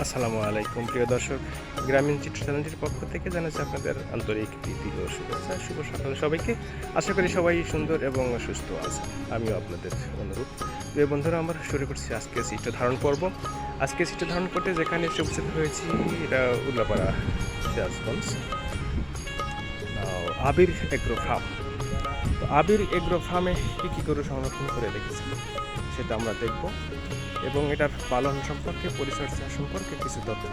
আসসালামু আলাইকুম প্রিয় দর্শক, গ্রামীণ চিত্র চ্যানেলটির পক্ষ থেকে জানাচ্ছি আপনাদের আন্তরিক প্রীতি ও শুভেচ্ছা। শুভ সকাল সবাইকে। আশা করি সবাই সুন্দর এবং সুস্থ আছে। আমিও আপনাদের অনুরূপ। প্রিয় বন্ধুরা, আমরা শুরু করছি আজকে চিত্র ধারণ পর্ব। আজকে চিত্র ধারণ করতে যেখানে এসে উপস্থিত হয়েছি, এটা উল্লাপাড়া, সিরাজগঞ্জ, আবির এগ্রো ফার্ম। তো আবির এগ্রো ফার্মে কী কী গরু সংরক্ষণ করে রেখেছি সেটা আমরা দেখব এবং এটার পালন সম্পর্কে, পরিচর্যা সম্পর্কে কিছু তথ্য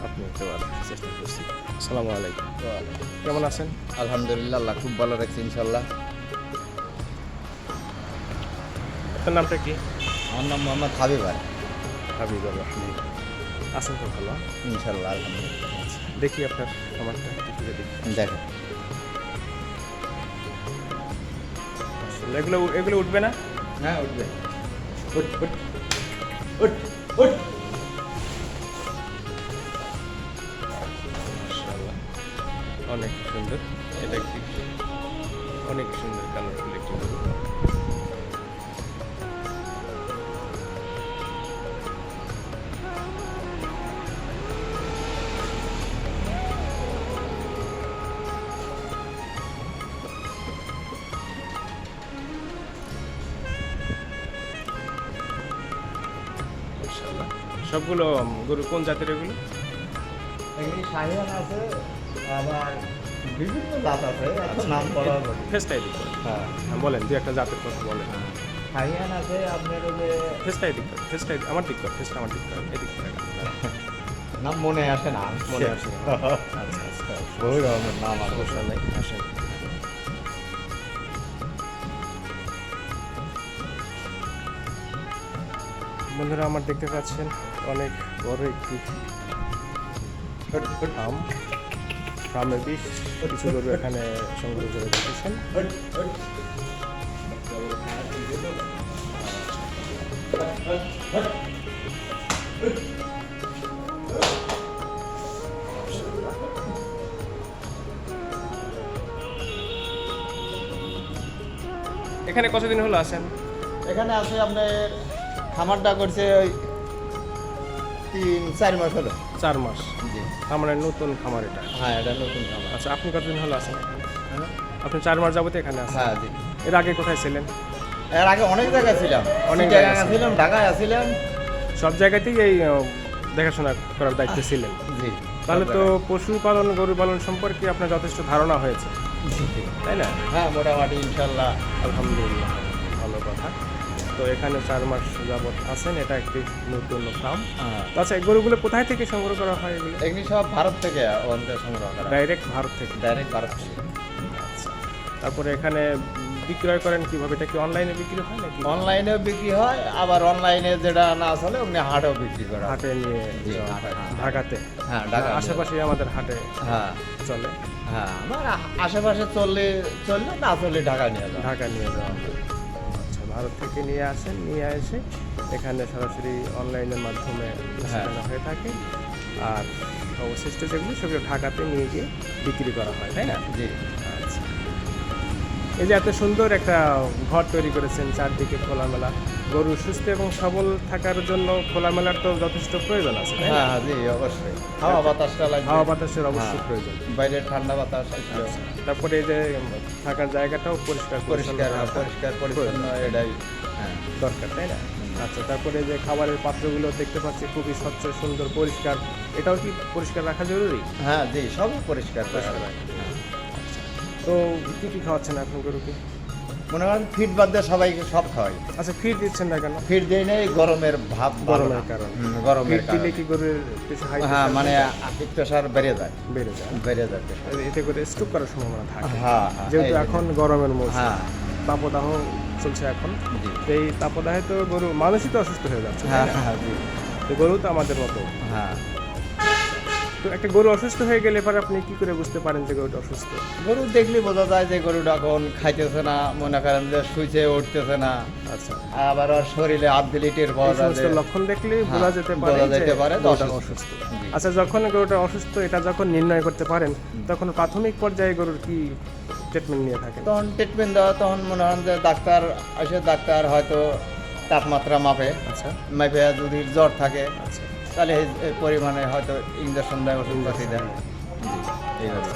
আপনি দেওয়ার চেষ্টা করছি। আসসালামু আলাইকুম, কেমন আছেন? আলহামদুলিল্লাহ, আল্লাহ খুব ভালো রাখছি ইনশাল্লাহ। আপনার নামটা কি? আমার নাম মোহাম্মদ হাবিব ভাই। হাবিবুর রহমান। আছেন তো ভালো? ইনশাল্লাহ আলহামদুলিল্লাহ। দেখি আপনার খামারটা একটু ঘুরে দেখি। দেখেন, আসলে এগুলো উঠবে না? হ্যাঁ উঠবে। উঠ উঠ উঠ উঠ। মাশাআল্লাহ, অনেক সুন্দর। এটা একটি অনেক সুন্দর কালারফুল একটি গরু। মাশাআল্লাহ, সবগুলো গরু কোন জাতের এগুলো? এখানে শাহিওয়ান আছে, আবার বিভিন্ন জাত আছে, এত নাম বলা হবে না। ফেসটাই দিক করে। হ্যাঁ, বলেন, দু একটা জাতের কথা বলেন। শাহিওয়ান আছে আপনার ওই যে ফেসটাই দিক করে, ফেসটাই আমার দিক করে, ফেসটা আমার দিক করে, এদিক করে নাম মনে আসে না, মনে আসে না। আচ্ছা আচ্ছা, বহু রকমের নাম আছে। সমস্যা নেই, আসেন। বন্ধুরা, আমার দেখতে পাচ্ছেন অনেক বড় একটি ফার্ম। ফার্মে বেশ কিছু গরু এখানে সংগ্রহ করে রেখেছেন। এখানে কতদিন হলো আছেন? এখানে আছে আপনার খামারটা করছে ওই 3-4 মাস হলো। 4 মাস। জি, আমার নতুন খামার এটা। হ্যাঁ এটা নতুন খামার। আচ্ছা, আপনি কতদিন হলো আছেন এখানে? হ্যাঁ? আপনি 4 মাস যাবত এখানে আছেন? হ্যাঁ জি। এর আগে কোথায় ছিলেন? এর আগে অনেক জায়গায় ছিলাম, অনেক অনেক জায়গায় জায়গায় ছিলাম, ঢাকায় ছিলাম। সব জায়গাতেই এই দেখাশোনা করার দায়িত্বে ছিলেন। জি, তাহলে তো পশুপালন, গরু পালন সম্পর্কে আপনার যথেষ্ট ধারণা হয়েছে, তাই না? হ্যাঁ মোটামুটি ইনশাল্লাহ। আলহামদুলিল্লাহ, ভালো কথা। তো এখানে 4 মাস যাবত আছেন, এটা একটি নতুন ফার্ম। হ্যাঁ, আচ্ছা, এই গরুগুলো কোথায় থেকে সংগ্রহ করা হয় এগুলো? এগুলি সব ভারত থেকে অন্তে সংগ্রহ করা, ডাইরেক্ট ভারত থেকে? ডাইরেক্ট ভারত থেকে। আচ্ছা, তারপরে এখানে বিক্রয় করেন কিভাবে? এটা কি অনলাইনে বিক্রি হয় নাকি অনলাইনেও বিক্রি হয়, আবার অনলাইনে যেটা না চলে ওমনি হাটেও বিক্রি করা হয়। হাটে নিয়ে জি, যাওয়া হয়? হ্যাঁ। ঢাকাতে? হ্যাঁ ঢাকা আশেপাশে আমাদের হাটে হ্যাঁ চলে? হ্যাঁ, আমার আশেপাশে চললে না চললে ঢাকা নিয়ে যাওয়া। ঢাকা নিয়ে যাওয়া হয়। আচ্ছা, ভারত থেকে নিয়ে আসেন, নিয়ে এসে এখানে সরাসরি অনলাইনের মাধ্যমে শেখানো হয়ে থাকে, আর অবশিষ্ট যেগুলো সেগুলো ঢাকাতে নিয়ে গিয়ে বিক্রি করা হয়, তাই না? জি, আচ্ছা, এই যে এত সুন্দর একটা ঘর তৈরি করেছেন, চারদিকে খোলামেলা। গরু সুস্থ এবং সবল থাকার জন্য খোলামেলার তো যথেষ্ট প্রয়োজন আছে, তাই না? হ্যাঁ জি অবশ্যই। হাওয়া বাতাসটা লাগবে, হাওয়া বাতাসের অবশ্যই হ্যাঁ। প্রয়োজন। বাইরে ঠান্ডা বাতাস আসলে আচ্ছা, তারপরে এই যে থাকার জায়গাটাও পরিষ্কার পরিচ্ছন্ন পরিষ্কার, রাখা পরিষ্কার পরিচ্ছন্ন এটাই। হ্যাঁ দরকার, তাই না? আচ্ছা, তারপরে যে খাবারের পাত্রগুলো দেখতে পাচ্ছি খুবই স্বচ্ছ, সুন্দর, পরিষ্কার। এটাও কি পরিষ্কার রাখা জরুরি? হ্যাঁ জি, সবই পরিষ্কার পরিষ্কার করা। রাখা। হ্যাঁ। তো কি কি খাওয়াচ্ছেন এখন গরুকে? মনে করেন ফিট বাদ দিয়ে সবাইকে সব খাওয়াই। আচ্ছা, ফিড দিচ্ছেন না কেন? ফিট দিয়ে নেই, গরমের ভাব ভালো গরমের না। কারণে? গরমের ফিড দিলে কারণে। কি গরুর কিছু হাই হ্যাঁ মানে প্রেশার বেড়ে যায়, বেড়ে যায়? বেড়ে যায় pressure। এতে করে স্ট্রোক করার সম্ভাবনা থাকে, হ্যাঁ হ্যাঁ, যেহেতু এই এখন গরমের মৌসুম, হ্যাঁ তাপদাহ চলছে এখন। জি, তো এই তাপদাহে তো গরু, মানুষই তো অসুস্থ হয়ে যাচ্ছে, তাই হ্যাঁ না? হ্যাঁ জি, তো গরু তো আমাদের মতো। হ্যাঁ। তো একটা গরু অসুস্থ হয়ে গেলে পরে আপনি কি করে বুঝতে পারেন যে গরুটা অসুস্থ? গরু দেখলে বোঝা যায় যে গরুটা এখন খাইতেছে না, মনে করেন যে শুইছে উঠতেছে না, আচ্ছা, আবার ওর শরীরে হাত দিলে টের পাওয়া এই যায় সমস্ত যে লক্ষণ দেখলে হ্যাঁ, বোঝা যেতে পারে বোঝা যে যেতে পারে যে গরুটা অসুস্থ। অসুস্থ। জি। আচ্ছা, যখন গরুটা অসুস্থ এটা যখন নির্ণয় করতে পারেন, তখন প্রাথমিক পর্যায়ে গরুর কি ট্রিটমেন্ট নিয়ে থাকেন? তখন ট্রিটমেন্ট দেওয়া, তখন মনে হয় যে ডাক্তার হয়তো তাপমাত্রা মাপে, আচ্ছা মাপে যদি জ্বর থাকে আচ্ছা, তাহলে এই পরিমাণে হয়তো ইঞ্জেকশন দেয়, ওষুধ পাতি দেয়। এইভাবে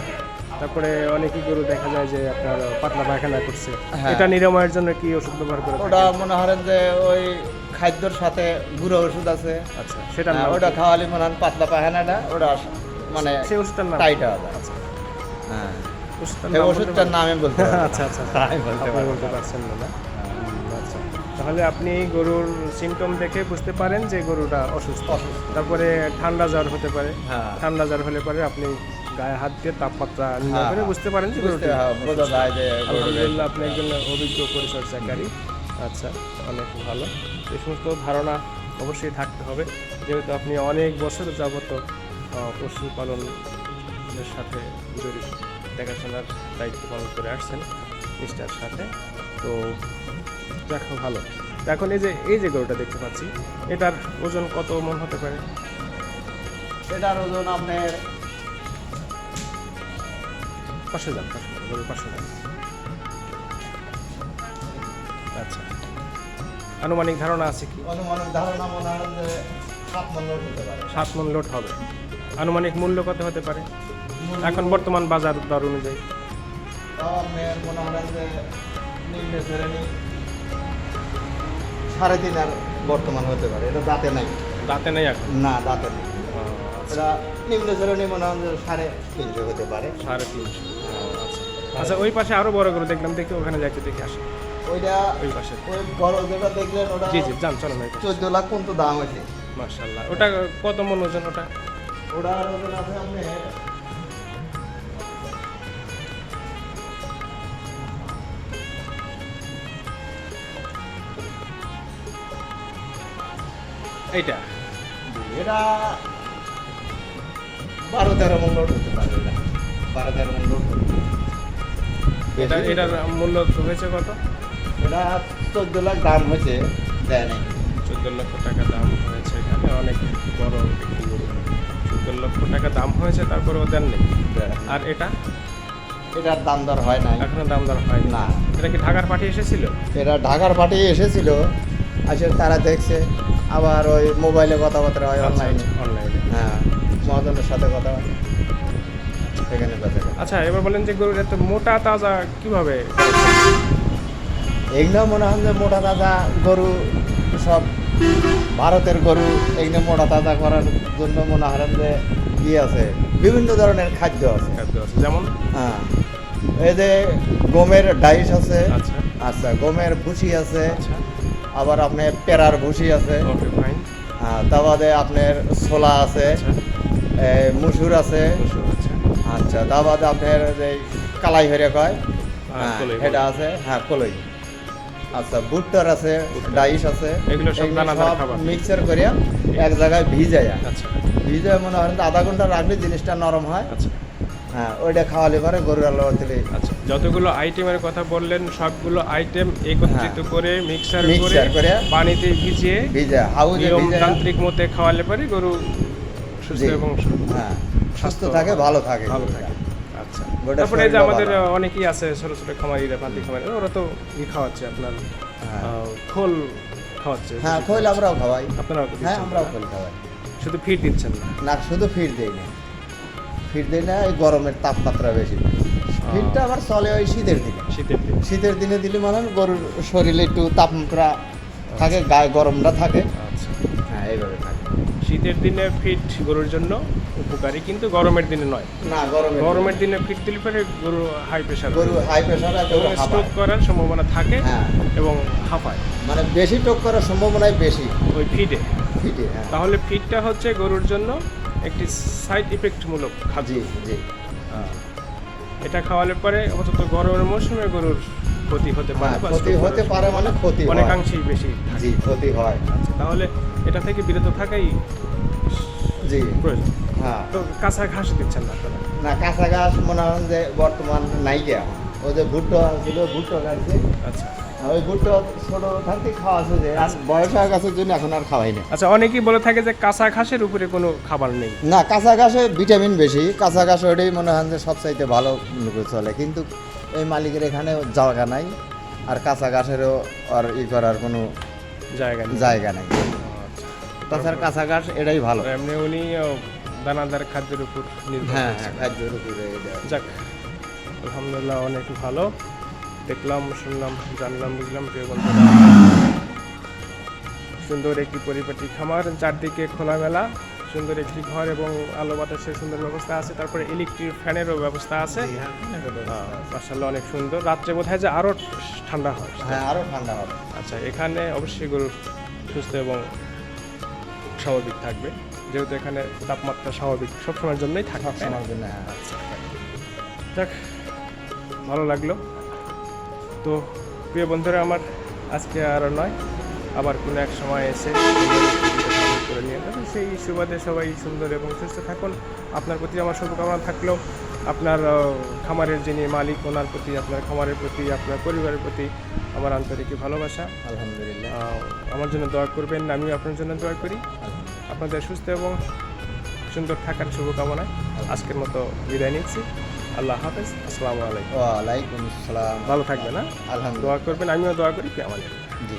তারপরে অনেকই গরু দেখা যায় যে আপনার পাতলা পায়খানা করছে, হ্যাঁ। এটা নিরাময়ের জন্য কি ওষুধ ব্যবহার করে ওটা থাকেন? মনে করেন যে ওই খাদ্যর সাথে গুঁড়ো ওষুধ আছে, আচ্ছা, সেটার হ্যাঁ, নাম ওটা কি? খাওয়ালে মনে হয় পাতলা পায়খানাটা ওটা মানে সেই ওষুধটার নাম টাইট কি? হয়ে যায়। আচ্ছা, হ্যাঁ, ওষুধটার এই নাম বলতে ওষুধটার পারবেন? নামে বলতে পারবো না। আচ্ছা আচ্ছা আমি বলতে আপনি পারবো বলতে না। পারছেন না? আচ্ছা, তাহলে আপনি গরুর সিমটম দেখে বুঝতে পারেন যে গরুটা অসুস্থ। তারপরে ঠান্ডা জ্বর হতে পারে, হ্যাঁ, ঠান্ডা জ্বর হলে পরে আপনি গায়ে হাত দিয়ে তাপমাত্রা নির্ণয় করে হ্যাঁ, বুঝতে পারেন যে বুঝতে গরুটা হবে, বোঝা যায় যে আলহামদুলিল্লাহ আপনি একজন অভিজ্ঞ পরিচর্যাকারী। আচ্ছা, অনেক ভালো। এই সমস্ত ধারণা অবশ্যই থাকতে হবে, যেহেতু আপনি অনেক বছর যাবত পশুপালনের সাথে জড়িত, দেখাশোনার দায়িত্ব পালন করে আসছেন নিষ্ঠার সাথে। তো দেখো ভালো। তো এখন এই যে গরুটা দেখতে পাচ্ছি, এটার ওজন কত মন হতে পারে? এটার ওজন আপনার পাঁচশো যান, গরুর 500 যান। আচ্ছা, আনুমানিক ধারণা আছে কি? অনুমানিক ধারণা মনে হয় যে 7 মণ লোড হতে পারে। 7 মন লোড হবে। আনুমানিক মূল্য কত হতে পারে এখন বর্তমান বাজার দর অনুযায়ী? তাও আপনার মনে হয় যে নিম্ন শ্রেণী 3.5 আর বর্তমান হতে পারে। এটা দাঁতে নাই, দাঁতে নেই এখন? না দাঁতে নেই। এটা নিম্ন শ্রেণী মনে হয় যে 3.5 হতে পারে। 350। আচ্ছা, ওই পাশে আরো বড় গরু দেখলাম, দেখি ওখানে যাইতে দেখে আসি। ওইটা ওই পাশে ওই বড় যেটা দেখলেন ওটা জি জি, যান চলো না। 14 লাখ পর্যন্ত দাম হয়েছে। মাশাআল্লাহ, ওটা কত মন ওজন ওটা? ওটার ওজন আছে আপনার এইটা এটা 12-13 মণ লোড হতে পারে। এটা 12-13 মণ লোড হতে পারে। এটার মূল্য হয়েছে কত? এটা 14 লাখ দাম হয়েছে, দেয় নাই। 14 লক্ষ টাকা দাম হয়েছে। এখানে অনেক বড় একটি গরু, 14 লক্ষ টাকা দাম হয়েছে, তারপরেও দেন নেই। আর এটা এটার দাম দর হয় নাই এখনো দাম দর হয়নি। না। এটা কি ঢাকার পাঠিয়ে এসেছিল? এরা ঢাকার পার্টি এসেছিল, আসলে তারা দেখছে, আবার ওই মোবাইলে কথাবার্তা হয় অনলাইনে। অনলাইনে। হ্যাঁ, মহাজনের সাথে কথা হয়, সেখানে বেচা কেনা। আচ্ছা, এবার বলেন যে গরুর এত মোটা তাজা কিভাবে? এগুলো মনে হয় যে মোটা তাজা গরু, সব ভারতের গরু, এগুলো মোটা তাজা করার জন্য মনে হয় যে আছে, বিভিন্ন ধরনের খাদ্য আছে। খাদ্য আছে যেমন? হ্যাঁ, এই যে গমের ডাইস আছে, আচ্ছা আচ্ছা গমের ভুসি আছে, আচ্ছা, আবার আপনার পেরার ভুসি আছে, ওকে ফাইন। তা বাদে আপনার ছোলা আছে, আচ্ছা, মুসুর আছে, মসুর আছে। আচ্ছা তা বাদে আপনার যে কালাই হরে কয়, হ্যাঁ কলই এটা আছে, হ্যাঁ কলই। আচ্ছা ভুট্টার আছে, ডাইস আছে, এগুলো সব দানাদার খাবার। মিক্সার করে এক জায়গায় ভিজায়, আচ্ছা ভিজায় মনে হয় আধা ঘন্টা রাখলে জিনিসটা নরম হয়। আচ্ছা হ্যাঁ, ওইটা খাওয়ালে পরে গরুর আলো দিলে আচ্ছা, যতগুলো আইটেমের কথা বললেন সবগুলো আইটেম একত্রিত করে মিক্সার মিক্সার করে করে পানিতে ভিজিয়ে ভিজা হাউজে ভিজা, নিয়মতান্ত্রিক মতে খাওয়ালে পরে গরু সুস্থ জি, এবং হ্যাঁ সুস্থ থাকে, ভালো থাকে। ভালো থাকে। আচ্ছা, গোটা তারপরে এই যে শরীরও আমাদের ভালো। অনেকেই আছে ছোট ছোট খামারিরা, পান্তি খামারি, ওরা তো খাওয়াচ্ছে আপনার হ্যাঁ। খোল খাওয়াচ্ছে। হ্যাঁ খোল আমরাও খাওয়াই, আপনারাও তো হ্যাঁ দিচ্ছেন আমরাও না? খোল খাওয়াই। শুধু ফিড দিচ্ছেন না? না শুধু ফিড দেই না, ফিড দেই না, এই গরমের তাপমাত্রা বেশি। ফিডটা আবার চলে ওই শীতের দিনে। শীতের দিন? শীতের দিনে দিলে মানে গরুর শরীরে একটু তাপমাত্রা থাকে, গায়ে গরমটা থাকে। আচ্ছা, হ্যাঁ এইভাবে থাকে। শীতের দিনে ফিড গরুর জন্য উপকারী, কিন্তু গরমের দিনে নয়। না গরমের দিনে ফিড দিলে পরে গরু হাই প্রেশার, গরু হাই প্রেশার এবং স্ট্রোক করার সম্ভাবনা থাকে হ্যাঁ, এবং হাঁপায় মানে বেশি টোক করার সম্ভাবনাই বেশি ওই ফিডে। ফিটে। হ্যাঁ তাহলে ফিডটা হচ্ছে গরুর জন্য একটি সাইড ইফেক্টমূলক খাদ্য। জি জি, এটা খাওয়ালে পরে অন্তত গরমের মৌসুমে গরুর ক্ষতি হতে পারে, হ্যাঁ বা ক্ষতি stroke হতে করার পারে, মানে ক্ষতি হয়। অনেকাংশেই বেশি থাকে। জি ক্ষতি হয়। আচ্ছা, তাহলে এটা থেকে বিরত থাকাই জি প্রয়োজন। হ্যাঁ, তো কাঁচা ঘাস দিচ্ছেন না আপনারা? না কাঁচা ঘাস মনে হয় যে বর্তমান নাই গিয়া, ওই যে ভুট্টো ছিল, ভুট্টো গাড়ছে, আচ্ছা ওই ভুট্টো ছোট থাকতে খাওয়া আছে, যে আর বয়স হয়ে গেছে জন্য এখন আর খাওয়াই না। আচ্ছা, অনেকেই বলে থাকে যে কাঁচা ঘাসের উপরে কোনো খাবার নেই। না কাঁচা ঘাসে ভিটামিন বেশি, কাঁচা ঘাস ওইটাই মনে হয় যে সবচাইতে ভালো চলে, কিন্তু এই মালিকের এখানে জায়গা নাই, আর কাঁচা ঘাসেরও আর করার কোনো জায়গা নেই। জায়গা নাই। আচ্ছা, তাছাড়া কাঁচা ঘাস এটাই ভালো। এমনি উনি দানাদার খাদ্যের উপর নির্ভর হ্যাঁ করছেন। হ্যাঁ, খাদ্যের উপরে এটা। যাক, আলহামদুলিল্লাহ অনেক ভালো। দেখলাম, শুনলাম, জানলাম, বুঝলাম। প্রিয় বন্ধুরা, সুন্দর একটি পরিপাটি খামার, চারদিকে খোলামেলা, সুন্দর একটি ঘর এবং আলো বাতাসের সুন্দর ব্যবস্থা আছে। তারপরে ইলেকট্রিক ফ্যানেরও ব্যবস্থা আছে। মাশাআল্লাহ, অনেক সুন্দর। রাত্রে বোধহয় যে আরও ঠান্ডা হয়। হ্যাঁ, আরো ঠান্ডা হবে। আচ্ছা, এখানে অবশ্যই গরু সুস্থ এবং স্বাভাবিক থাকবে, যেহেতু এখানে তাপমাত্রা স্বাভাবিক সবসময়ের জন্যই থাকে। তাই না? আমার জন্য হ্যাঁ। আচ্ছা, যাক, ভালো লাগলো। তো প্রিয় বন্ধুরা আমার, আজকে আর নয়, আবার কোনো এক সময় এসে করে নিয়ে যাবেন। সেই সুবাদে সবাই সুন্দর এবং সুস্থ থাকুন। আপনার প্রতি আমার শুভকামনা থাকলেও আপনার খামারের যিনি মালিক, ওনার প্রতি, আপনার খামারের প্রতি, আপনার পরিবারের প্রতি আমার আন্তরিক ভালোবাসা। আলহামদুলিল্লাহ। আমার জন্য দোয়া করবেন, আমিও আপনার জন্য দোয়া করি। আপনাদের সুস্থ এবং সুন্দর থাকার শুভকামনায় আজকের মতো বিদায় নিচ্ছি। আল্লাহ হাফেজ, আসসালামু আলাইকুম। ওয়ালাইকুম আসসালাম। ভালো থাকবেন, হ্যাঁ? আলহামদুলিল্লাহ। দোয়া করবেন, আমিও দোয়া করি। আমাদের জি।